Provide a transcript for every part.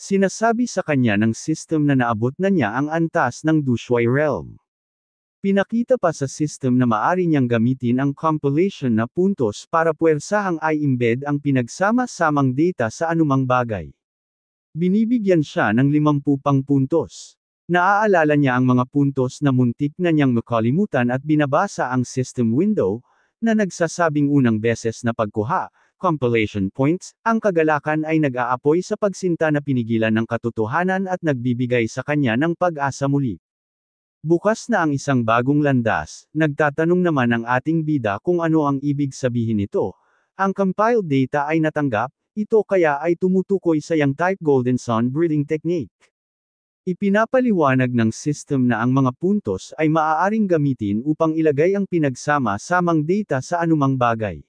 Sinasabi sa kanya ng system na naabot na niya ang antas ng Dushuai realm. Pinakita pa sa system na maari niyang gamitin ang compilation na puntos para puwersahang i-embed ang pinagsama-samang data sa anumang bagay. Binibigyan siya ng 50 pang puntos. Naaalala niya ang mga puntos na muntik na niyang makalimutan at binabasa ang system window, na nagsasabing unang beses na pagkuha, compilation points, ang kagalakan ay nag-aapoy sa pagsinta na pinigilan ng katotohanan at nagbibigay sa kanya ng pag-asa muli. Bukas na ang isang bagong landas, nagtatanong naman ang ating bida kung ano ang ibig sabihin nito. Ang compiled data ay natanggap, ito kaya ay tumutukoy sa yang type Golden Sun breathing technique. Ipinapaliwanag ng system na ang mga puntos ay maaaring gamitin upang ilagay ang pinagsama-samang data sa anumang bagay.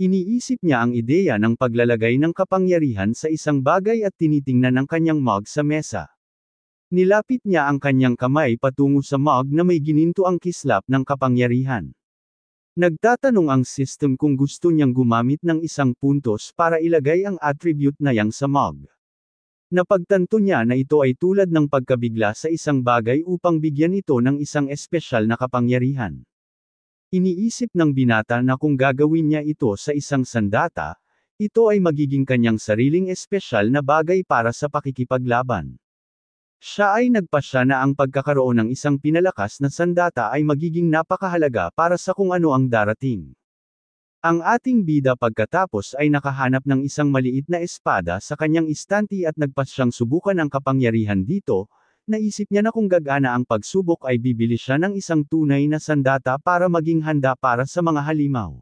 Iniisip niya ang ideya ng paglalagay ng kapangyarihan sa isang bagay at tinitingnan ang kanyang mug sa mesa. Nilapit niya ang kanyang kamay patungo sa mug na may gininto ang kislap ng kapangyarihan. Nagtatanong ang system kung gusto niyang gumamit ng isang puntos para ilagay ang attribute na yang sa mug. Napagtanto niya na ito ay tulad ng pagkabigla sa isang bagay upang bigyan ito ng isang espesyal na kapangyarihan. Iniisip ng binata na kung gagawin niya ito sa isang sandata, ito ay magiging kanyang sariling espesyal na bagay para sa pakikipaglaban. Siya ay nagpasya na ang pagkakaroon ng isang pinalakas na sandata ay magiging napakahalaga para sa kung ano ang darating. Ang ating bida pagkatapos ay nakahanap ng isang maliit na espada sa kanyang istanti at nagpasyang subukan ang kapangyarihan dito, naisip niya na kung gagana ang pagsubok ay bibili siya ng isang tunay na sandata para maging handa para sa mga halimaw.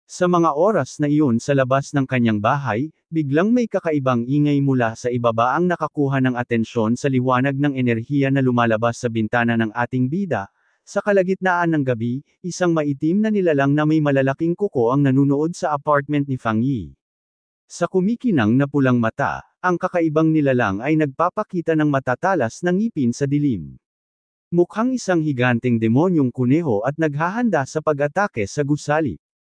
Sa mga oras na iyon sa labas ng kanyang bahay, biglang may kakaibang ingay mula sa ibaba ang nakakuha ng atensyon sa liwanag ng enerhiya na lumalabas sa bintana ng ating bida. Sa kalagitnaan ng gabi, isang maitim na nilalang na may malalaking kuko ang nanunood sa apartment ni Fang Yi. Sa kumikinang na pulang mata, ang kakaibang nilalang ay nagpapakita ng matatalas na ngipin sa dilim. Mukhang isang higanteng demonyong kuneho at naghahanda sa pag-atake sa gusali.